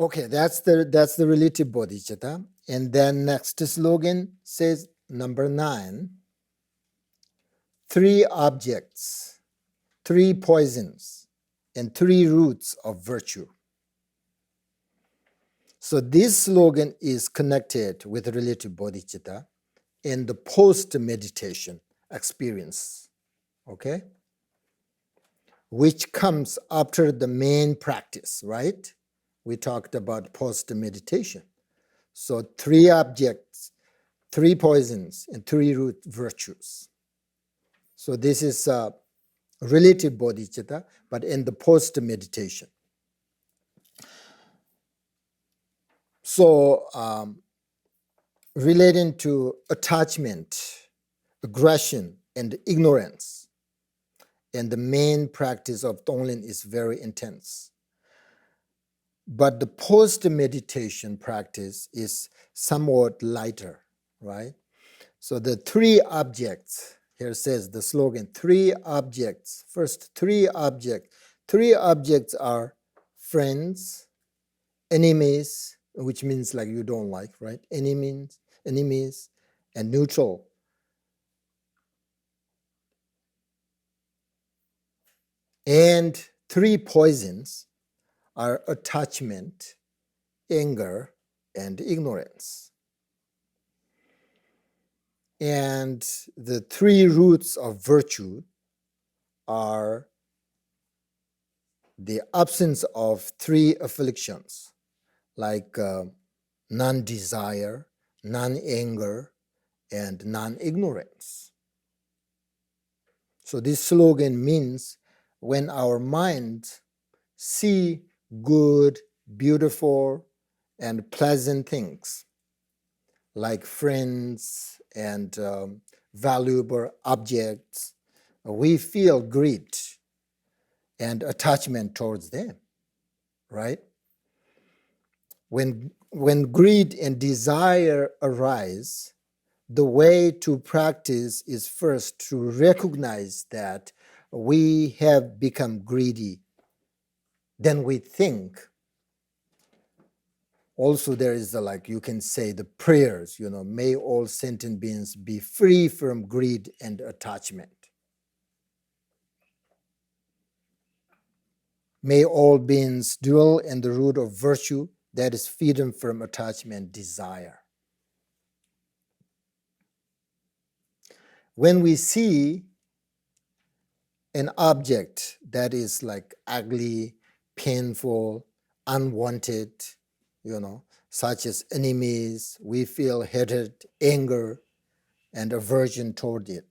Okay, that's the relative bodhicitta. And then next slogan says number 9, 3 objects, 3 poisons, and 3 roots of virtue. So this slogan is connected with relative bodhicitta in the post-meditation experience, okay? Which comes after the main practice, right? We talked about post-meditation. So 3 objects, 3 poisons, and 3 root virtues. So this is relative bodhicitta, but in the post-meditation. So relating to attachment, aggression, and ignorance, and the main practice of Tonglen is very intense. But the post-meditation practice is somewhat lighter, right? So the 3 objects, here says the slogan, 3 objects. First, 3 objects. 3 objects are friends, enemies, which means like you don't like, right? Enemies, and neutral. And 3 poisons are attachment, anger, and ignorance. And the 3 roots of virtue are the absence of 3 afflictions, like non-desire, non-anger, and non-ignorance. So this slogan means when our minds see good, beautiful, and pleasant things, like friends and valuable objects, we feel greed and attachment towards them, right? When greed and desire arise, the way to practice is first to recognize that we have become greedy. Then we think. Also, there is like you can say the prayers, may all sentient beings be free from greed and attachment. May all beings dwell in the root of virtue, that is freedom from attachment, desire. When we see an object that is like ugly, painful, unwanted, such as enemies, we feel hatred, anger, and aversion toward it.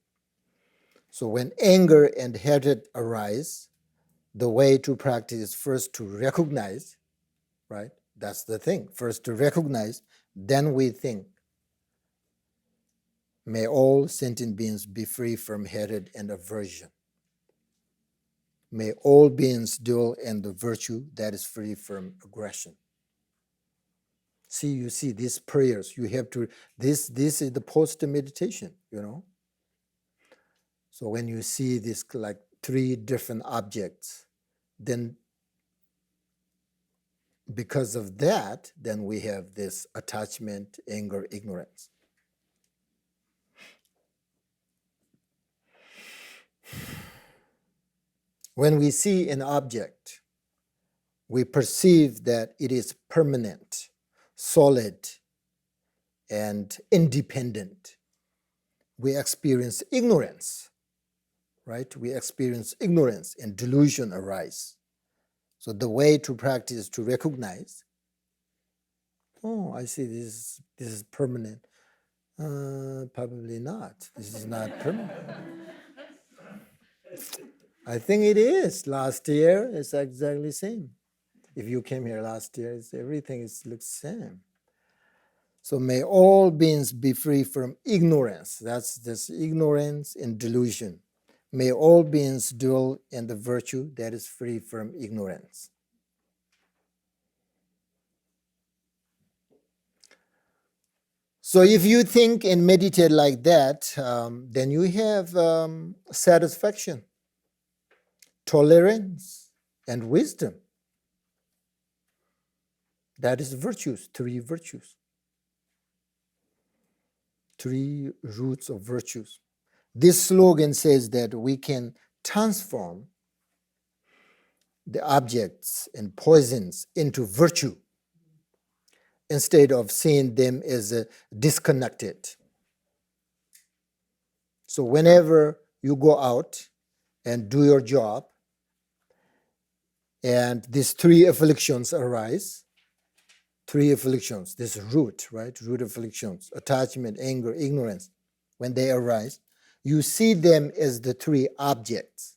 So when anger and hatred arise, the way to practice is first to recognize, right? That's the thing. First to recognize, then we think. May all sentient beings be free from hatred and aversion. May all beings dwell in the virtue that is free from aggression. See, you see these prayers, you have to, this is the post-meditation, So when you see this like 3 different objects, then because of that, then we have this attachment, anger, ignorance. When we see an object, we perceive that it is permanent, solid, and independent. We experience ignorance, right? We experience ignorance and delusion arise. So the way to practice is to recognize, oh, I see this is permanent. Probably not. This is not permanent. I think it is. Last year, it's exactly the same. If you came here last year, everything looks the same. So may all beings be free from ignorance. That's this ignorance and delusion. May all beings dwell in the virtue that is free from ignorance. So if you think and meditate like that, then you have satisfaction, tolerance, and wisdom. That is virtues, three virtues. Three roots of virtues. This slogan says that we can transform the objects and poisons into virtue instead of seeing them as disconnected. So whenever you go out and do your job and these three afflictions arise, three afflictions, this root, right? Root afflictions, attachment, anger, ignorance, when they arise, you see them as the three objects.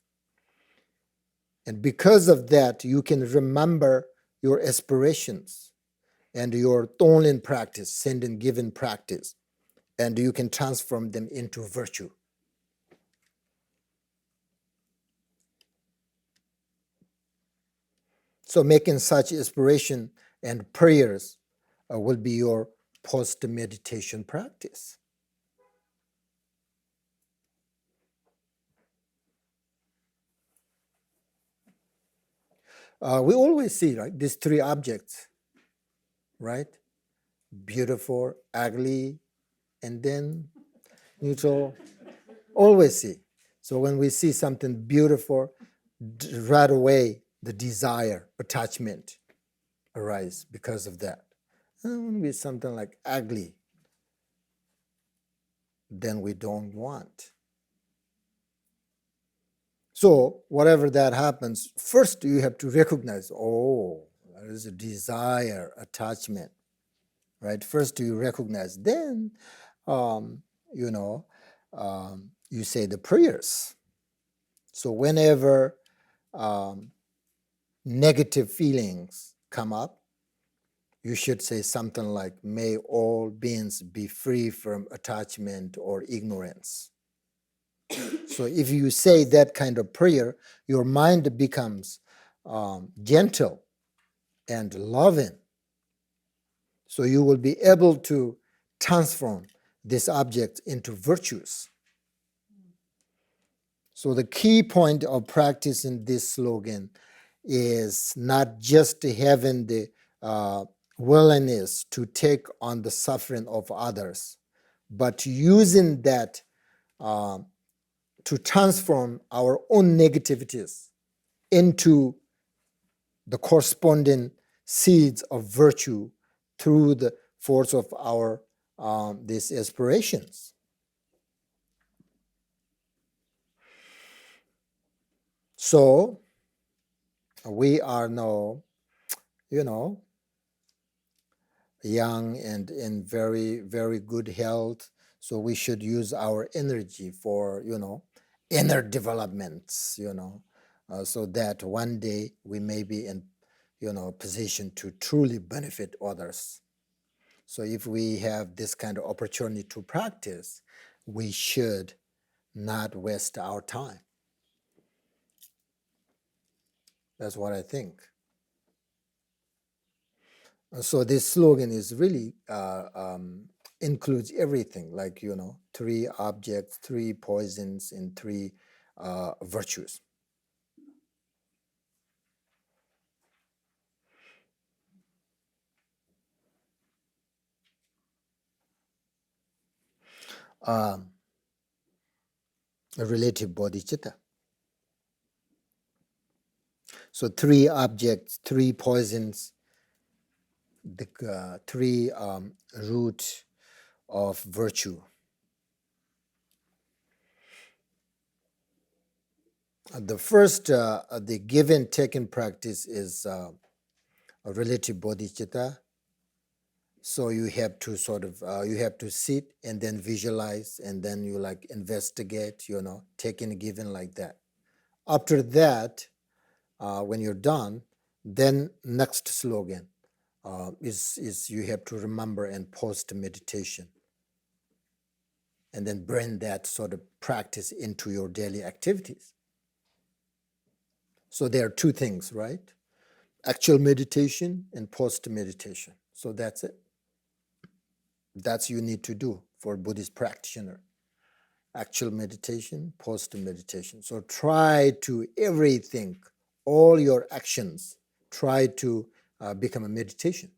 And because of that, you can remember your aspirations and your Tonglen practice, send and given practice, and you can transform them into virtue. So making such aspiration and prayers will be your post-meditation practice. We always see, right, these three objects, right? Beautiful, ugly, and then neutral. Always see. So when we see something beautiful, right away the desire, attachment arise because of that. And when we see something like ugly, then we don't want. So whatever that happens, first you have to recognize, oh, there is a desire, attachment, right? First you recognize, then, you say the prayers. So whenever negative feelings come up, you should say something like, may all beings be free from attachment or ignorance. So if you say that kind of prayer, your mind becomes gentle and loving. So you will be able to transform this object into virtues. So the key point of practicing this slogan is not just having the willingness to take on the suffering of others, but using that to transform our own negativities into the corresponding seeds of virtue through the force of our these aspirations. So we are now, young and in very, very good health. So we should use our energy for, inner developments, so that one day we may be in, position to truly benefit others. So if we have this kind of opportunity to practice, we should not waste our time. That's what I think. So this slogan is really includes everything, like, three objects, three poisons, and three virtues. A relative bodhicitta. So three objects, three poisons, the three root of virtue. The first, the given taken practice is a relative bodhicitta. So you have to sort of, you have to sit and then visualize, and then you like investigate, taking given like that. After that, when you're done, then next slogan is you have to remember and post meditation, and then bring that sort of practice into your daily activities. So there are two things, right? Actual meditation and post meditation. So that's it. That's you need to do for a Buddhist practitioner. Actual meditation, post meditation. So try to everything, all your actions, try to become a meditation.